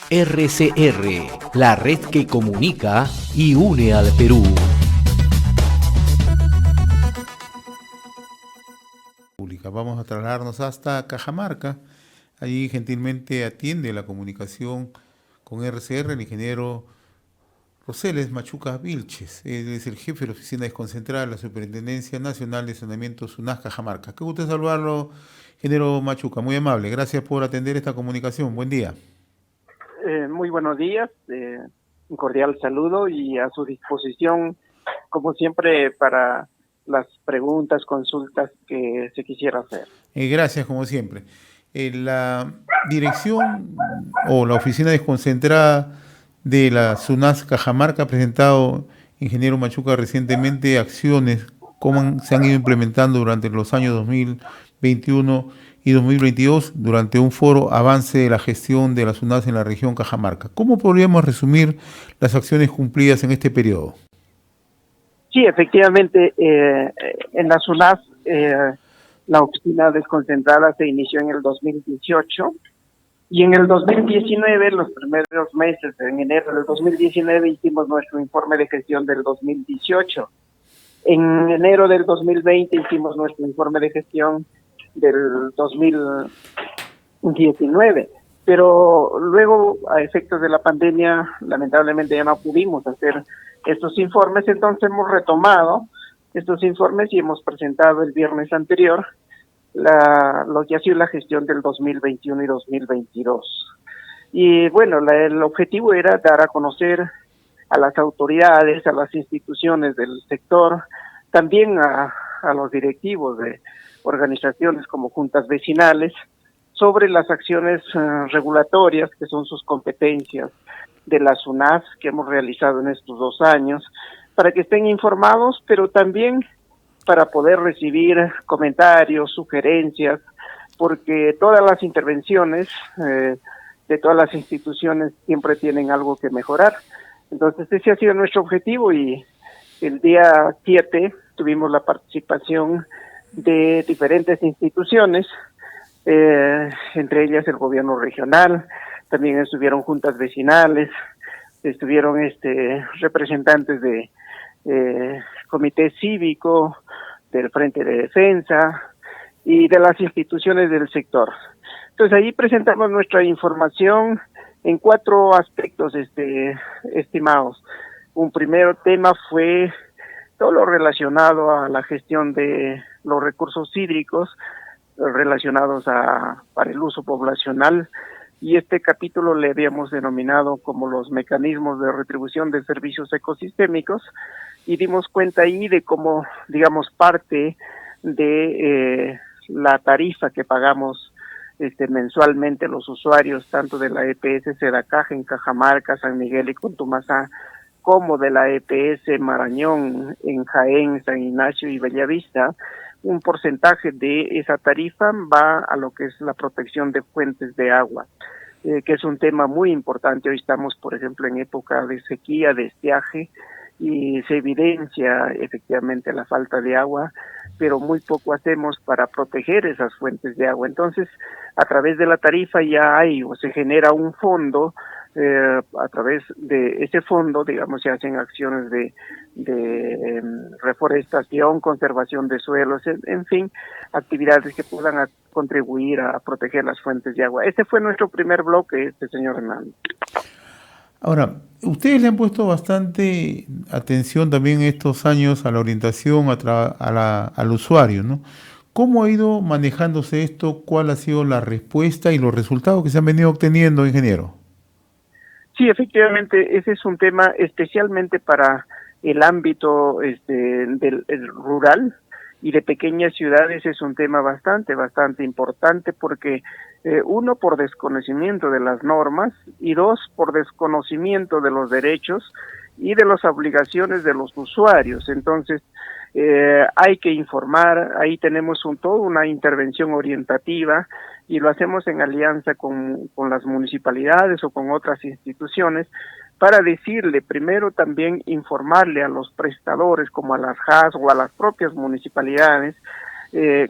RCR, la red que comunica y une al Perú. Vamos a trasladarnos hasta Cajamarca. Allí gentilmente atiende la comunicación con RCR el ingeniero Roseles Machuca Vilches. Él es el jefe de la Oficina Desconcentrada de la Superintendencia Nacional de Saneamiento SUNAS Cajamarca. Qué gusto saludarlo, ingeniero Machuca. Muy amable. Gracias por atender esta comunicación. Buen día. Muy buenos días. Un cordial saludo y a su disposición, como siempre, para las preguntas, consultas que se quisiera hacer. Gracias, como siempre. La dirección o la oficina desconcentrada de la SUNAS Cajamarca ha presentado, ingeniero Machuca, recientemente acciones, cómo se han ido implementando durante los años 2021 y 2022 durante un foro avance de la gestión de la SUNAS en la región Cajamarca. ¿Cómo podríamos resumir las acciones cumplidas en este periodo? Sí, efectivamente, en la SUNAS la oficina desconcentrada se inició en el 2018 y en el 2019, los primeros meses, en enero del 2019, hicimos nuestro informe de gestión del 2018. En enero del 2020 hicimos nuestro informe de gestión del 2019, pero luego, a efectos de la pandemia, lamentablemente ya no pudimos hacer estos informes, entonces hemos retomado estos informes y hemos presentado el viernes anterior lo que ha sido la gestión del 2021 y 2022. Y bueno, el objetivo era dar a conocer a las autoridades, a las instituciones del sector, también a los directivos de organizaciones como juntas vecinales, sobre las acciones regulatorias, que son sus competencias de la SUNAS, que hemos realizado en estos 2 años, para que estén informados, pero también para poder recibir comentarios, sugerencias, porque todas las intervenciones de todas las instituciones siempre tienen algo que mejorar. Entonces ese ha sido nuestro objetivo y el día 7 tuvimos la participación de diferentes instituciones, entre ellas el gobierno regional, también estuvieron juntas vecinales, estuvieron representantes de comité cívico, del Frente de Defensa y de las instituciones del sector. Entonces ahí presentamos nuestra información en 4 aspectos estimados. Un primer tema fue todo lo relacionado a la gestión de los recursos hídricos relacionados para el uso poblacional, y este capítulo le habíamos denominado como los mecanismos de retribución de servicios ecosistémicos, y dimos cuenta ahí de cómo, digamos, parte de la tarifa que pagamos mensualmente los usuarios, tanto de la EPS Sedacaja en Cajamarca, San Miguel y Contumazá, como de la EPS Marañón en Jaén, San Ignacio y Bellavista, un porcentaje de esa tarifa va a lo que es la protección de fuentes de agua, que es un tema muy importante. Hoy estamos, por ejemplo, en época de sequía, de estiaje, y se evidencia efectivamente la falta de agua, pero muy poco hacemos para proteger esas fuentes de agua. Entonces, a través de la tarifa ya hay o se genera un fondo, a través de ese fondo, digamos, se hacen acciones de reforestación, conservación de suelos, en fin, actividades que puedan contribuir a proteger las fuentes de agua. Ese fue nuestro primer bloque, señor Hernández. Ahora, ustedes le han puesto bastante atención también estos años a la orientación al usuario, ¿no? ¿Cómo ha ido manejándose esto? ¿Cuál ha sido la respuesta y los resultados que se han venido obteniendo, ingeniero? Sí, efectivamente, ese es un tema especialmente para el ámbito del rural y de pequeñas ciudades. Es un tema bastante importante porque uno, por desconocimiento de las normas, y dos, por desconocimiento de los derechos y de las obligaciones de los usuarios. Entonces, hay que informar. Ahí tenemos toda una intervención orientativa, y lo hacemos en alianza con las municipalidades o con otras instituciones, para decirle, primero también informarle a los prestadores, como a las JAS o a las propias municipalidades,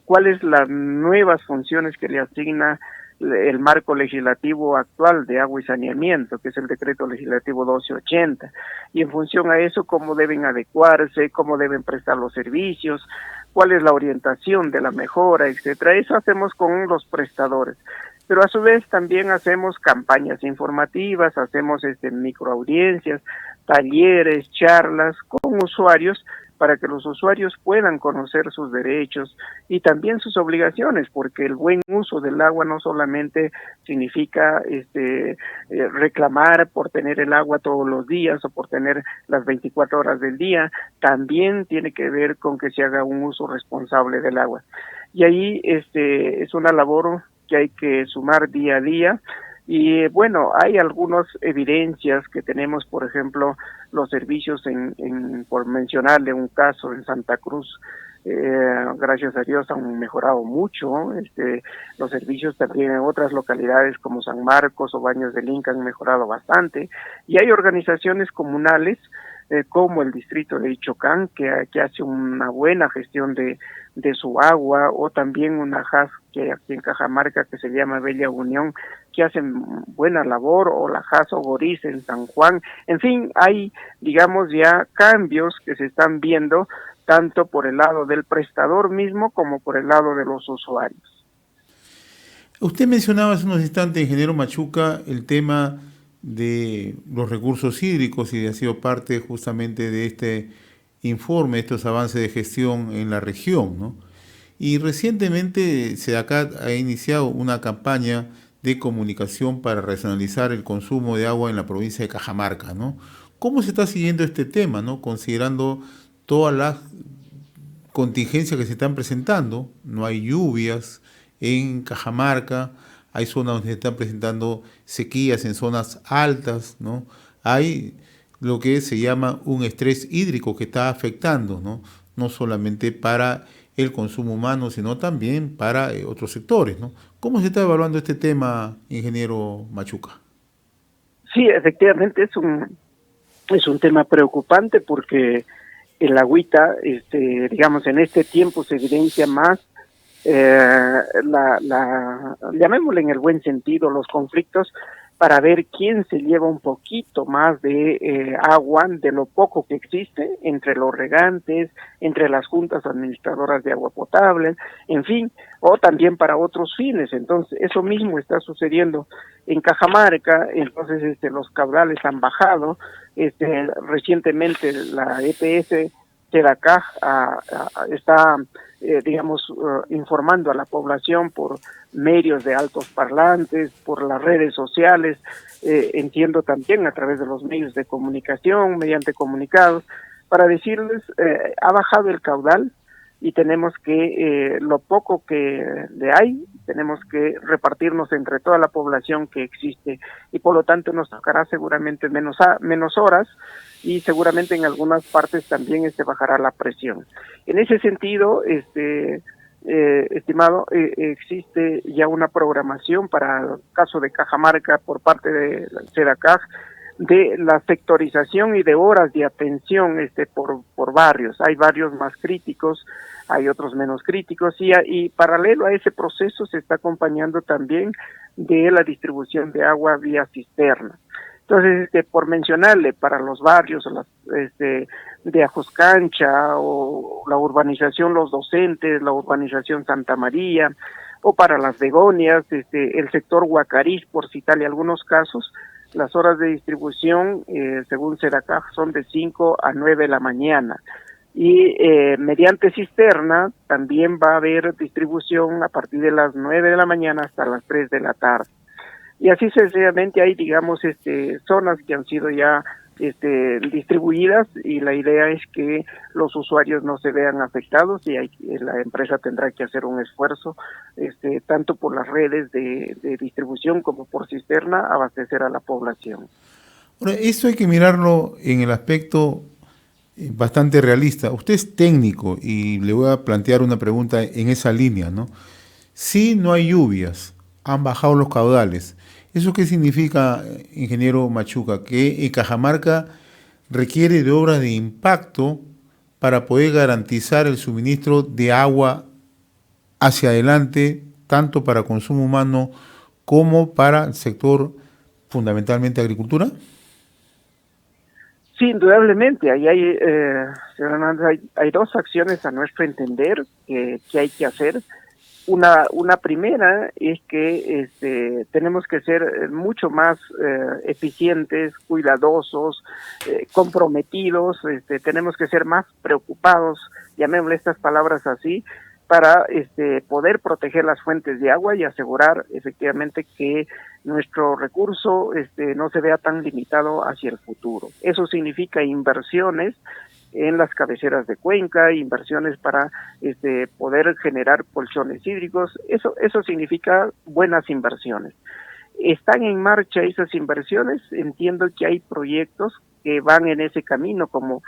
cuáles las nuevas funciones que le asigna el marco legislativo actual de agua y saneamiento, que es el decreto legislativo 1280, y en función a eso cómo deben adecuarse, cómo deben prestar los servicios, cuál es la orientación de la mejora, etcétera. Eso hacemos con los prestadores. Pero a su vez también hacemos campañas informativas, hacemos microaudiencias, talleres, charlas con usuarios para que los usuarios puedan conocer sus derechos y también sus obligaciones, porque el buen uso del agua no solamente significa reclamar por tener el agua todos los días o por tener las 24 horas del día, también tiene que ver con que se haga un uso responsable del agua. Y ahí es una labor que hay que sumar día a día. Y bueno, hay algunas evidencias que tenemos, por ejemplo, los servicios por mencionarle un caso en Santa Cruz, gracias a Dios han mejorado mucho, los servicios también en otras localidades como San Marcos o Baños del Inca han mejorado bastante, y hay organizaciones comunales como el distrito de Ichocán, que hace una buena gestión de su agua, o también una JAS que aquí en Cajamarca que se llama Bella Unión, que hacen buena labor, o la JAS Ogoriz en San Juan. En fin, hay, digamos, ya cambios que se están viendo tanto por el lado del prestador mismo como por el lado de los usuarios. Usted mencionaba hace unos instantes, ingeniero Machuca, el tema de los recursos hídricos, y ha sido parte justamente de este informe, estos avances de gestión en la región, ¿no? Y recientemente SEDACAT ha iniciado una campaña de comunicación para racionalizar el consumo de agua en la provincia de Cajamarca, ¿no? ¿Cómo se está siguiendo este tema, ¿no? Considerando todas las contingencias que se están presentando, no hay lluvias en Cajamarca, hay zonas donde se están presentando sequías en zonas altas, ¿no? Hay lo que se llama un estrés hídrico que está afectando, ¿no? No solamente para el consumo humano, sino también para otros sectores, ¿no? ¿Cómo se está evaluando este tema, ingeniero Machuca? Sí, efectivamente es un tema preocupante porque el agüita, digamos, en este tiempo se evidencia más llamémosle en el buen sentido, los conflictos para ver quién se lleva un poquito más de agua de lo poco que existe entre los regantes, entre las juntas administradoras de agua potable, en fin, o también para otros fines. Entonces, eso mismo está sucediendo en Cajamarca. Entonces los caudales han bajado. Recientemente la EPS SEDACAT está informando a la población por medios de altos parlantes, por las redes sociales, entiendo también a través de los medios de comunicación, mediante comunicados, para decirles, ha bajado el caudal y tenemos que, lo poco que le hay, tenemos que repartirnos entre toda la población que existe, y por lo tanto nos tocará seguramente menos horas, y seguramente en algunas partes también bajará la presión. En ese sentido, estimado, existe ya una programación para el caso de Cajamarca por parte de SEDACAT de la sectorización y de horas de atención por barrios. Hay barrios más críticos, hay otros menos críticos, y paralelo a ese proceso se está acompañando también de la distribución de agua vía cisterna. Entonces, por mencionarle, para los barrios de Ajoscancha, o la urbanización Los Docentes, la urbanización Santa María, o para las Begonias, el sector Huacariz, por citarle algunos casos, las horas de distribución, según SEDACAT, son de 5 a 9 de la mañana. Y mediante cisterna también va a haber distribución a partir de las 9 de la mañana hasta las 3 de la tarde. Y así sencillamente hay, digamos, zonas que han sido ya distribuidas, y la idea es que los usuarios no se vean afectados, y la empresa tendrá que hacer un esfuerzo, tanto por las redes de distribución como por cisterna, abastecer a la población. Ahora, esto hay que mirarlo en el aspecto bastante realista. Usted es técnico y le voy a plantear una pregunta en esa línea, ¿no? Si no hay lluvias, han bajado los caudales. ¿Eso qué significa, ingeniero Machuca? Que en Cajamarca requiere de obras de impacto para poder garantizar el suministro de agua hacia adelante, tanto para consumo humano como para el sector fundamentalmente agricultura? Sí, indudablemente. Ahí hay, señor Hernández, hay dos acciones a nuestro entender que hay que hacer. Una primera es que tenemos que ser mucho más eficientes, cuidadosos, comprometidos, tenemos que ser más preocupados, llamémosle estas palabras así, para poder proteger las fuentes de agua y asegurar efectivamente que nuestro recurso no se vea tan limitado hacia el futuro. Eso significa inversiones en las cabeceras de cuenca, inversiones para poder generar colchones hídricos. Eso significa buenas inversiones. Están en marcha esas inversiones. Entiendo que hay proyectos que van en ese camino, como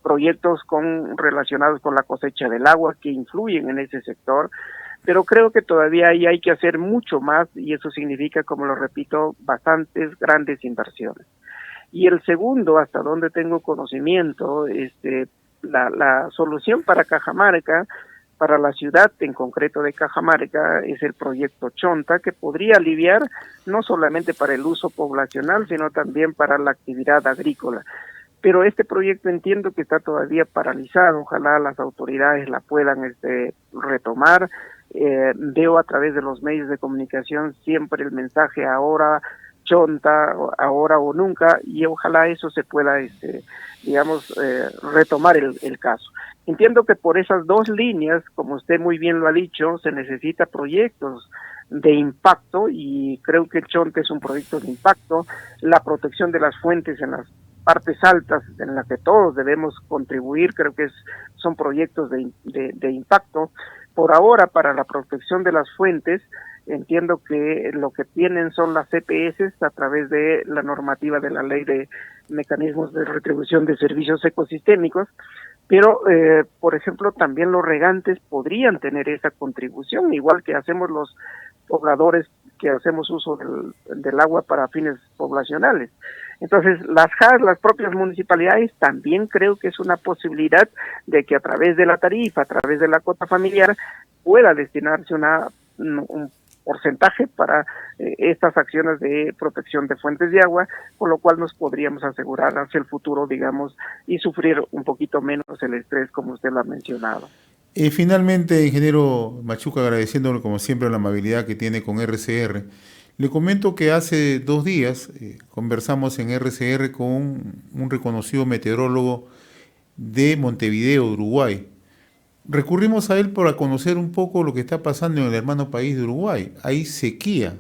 proyectos relacionados con la cosecha del agua que influyen en ese sector, pero creo que todavía ahí hay que hacer mucho más, y eso significa, como lo repito, bastantes grandes inversiones. Y el segundo, hasta donde tengo conocimiento, la solución para Cajamarca, para la ciudad en concreto de Cajamarca, es el proyecto Chonta, que podría aliviar no solamente para el uso poblacional, sino también para la actividad agrícola. Pero este proyecto entiendo que está todavía paralizado. Ojalá las autoridades la puedan retomar. Veo a través de los medios de comunicación siempre el mensaje ahora, Chonta, ahora o nunca, y ojalá eso se pueda, retomar el caso. Entiendo que por esas dos líneas, como usted muy bien lo ha dicho, se necesita proyectos de impacto, y creo que el Chonta es un proyecto de impacto. La protección de las fuentes en las partes altas en las que todos debemos contribuir, creo que son proyectos de impacto. Por ahora, para la protección de las fuentes, entiendo que lo que tienen son las CPS a través de la normativa de la Ley de Mecanismos de Retribución de Servicios Ecosistémicos, pero, por ejemplo, también los regantes podrían tener esa contribución, igual que hacemos los pobladores que hacemos uso del agua para fines poblacionales. Entonces, las JAS, las propias municipalidades, también creo que es una posibilidad de que a través de la tarifa, a través de la cuota familiar, pueda destinarse un porcentaje para estas acciones de protección de fuentes de agua, con lo cual nos podríamos asegurar hacia el futuro, digamos, y sufrir un poquito menos el estrés, como usted lo ha mencionado. Finalmente, ingeniero Machuca, agradeciéndole como siempre la amabilidad que tiene con RCR, le comento que hace 2 días conversamos en RCR con un reconocido meteorólogo de Montevideo, Uruguay. Recurrimos a él para conocer un poco lo que está pasando en el hermano país de Uruguay. Hay sequía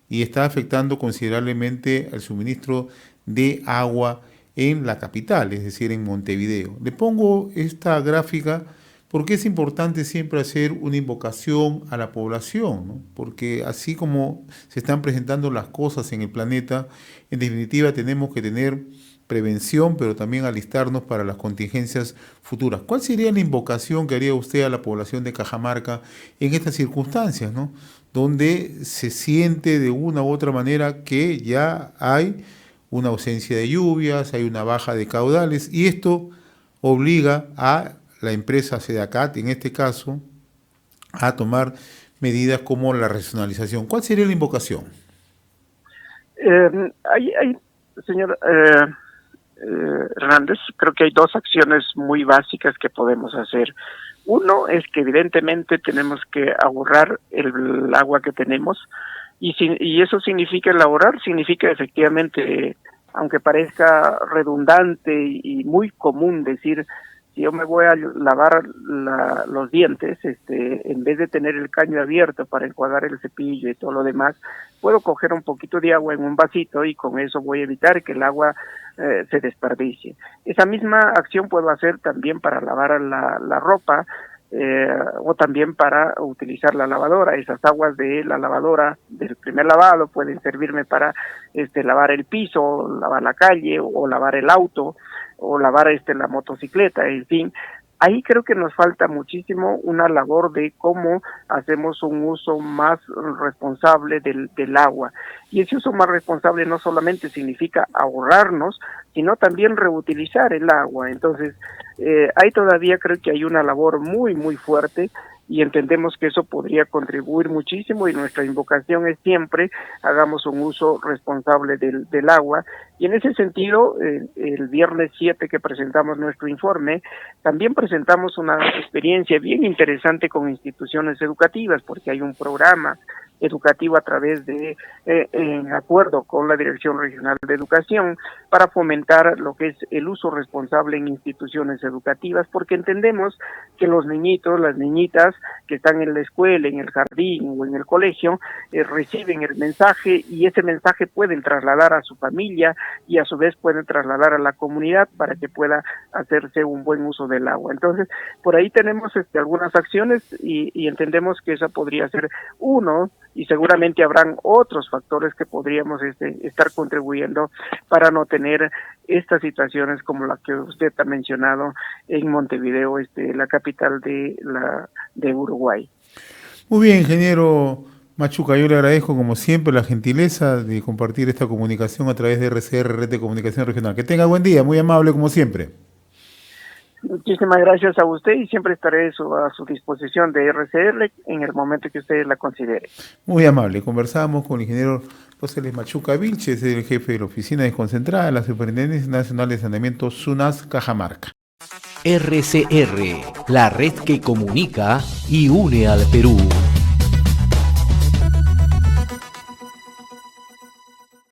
y está afectando considerablemente al suministro de agua en la capital, es decir, en Montevideo. Le pongo esta gráfica porque es importante siempre hacer una invocación a la población, ¿no? Porque así como se están presentando las cosas en el planeta, en definitiva tenemos que tener prevención, pero también alistarnos para las contingencias futuras. ¿Cuál sería la invocación que haría usted a la población de Cajamarca en estas circunstancias, ¿no? Donde se siente de una u otra manera que ya hay una ausencia de lluvias, hay una baja de caudales, y esto obliga a la empresa SEDACAT, en este caso, a tomar medidas como la racionalización? ¿Cuál sería la invocación? Señor Hernández, creo que hay dos acciones muy básicas que podemos hacer. Uno es que evidentemente tenemos que ahorrar el agua que tenemos, y eso significa, el ahorrar significa efectivamente, aunque parezca redundante y muy común decir, si yo me voy a lavar los dientes, en vez de tener el caño abierto para enjuagar el cepillo y todo lo demás, puedo coger un poquito de agua en un vasito y con eso voy a evitar que el agua se desperdicie. Esa misma acción puedo hacer también para lavar la ropa, o también para utilizar la lavadora. Esas aguas de la lavadora del primer lavado pueden servirme para lavar el piso, lavar la calle, o lavar el auto, o lavar la motocicleta, en fin. Ahí creo que nos falta muchísimo una labor de cómo hacemos un uso más responsable del agua. Y ese uso más responsable no solamente significa ahorrarnos, sino también reutilizar el agua. Entonces, ahí todavía creo que hay una labor muy, muy fuerte y entendemos que eso podría contribuir muchísimo, y nuestra invocación es siempre hagamos un uso responsable del agua. Y en ese sentido, el viernes 7 que presentamos nuestro informe, también presentamos una experiencia bien interesante con instituciones educativas, porque hay un programa educativo a través de, en acuerdo con la Dirección Regional de Educación, para fomentar lo que es el uso responsable en instituciones educativas, porque entendemos que los niñitos, las niñitas que están en la escuela, en el jardín o en el colegio, reciben el mensaje, y ese mensaje pueden trasladar a su familia y a su vez pueden trasladar a la comunidad para que pueda hacerse un buen uso del agua. Entonces, por ahí tenemos algunas acciones y entendemos que esa podría ser uno, y seguramente habrán otros factores que podríamos estar contribuyendo para no tener estas situaciones como la que usted ha mencionado en Montevideo, la capital de Uruguay. Muy bien, ingeniero Machuca, yo le agradezco como siempre la gentileza de compartir esta comunicación a través de RCR, Red de Comunicación Regional. Que tenga buen día, muy amable como siempre. Muchísimas gracias a usted, y siempre estaré a su disposición de RCR en el momento que usted la considere. Muy amable. Conversamos con el ingeniero José Machuca Vilches, el jefe de la Oficina Desconcentrada de la Superintendencia Nacional de Saneamiento SUNAS Cajamarca. RCR, la red que comunica y une al Perú.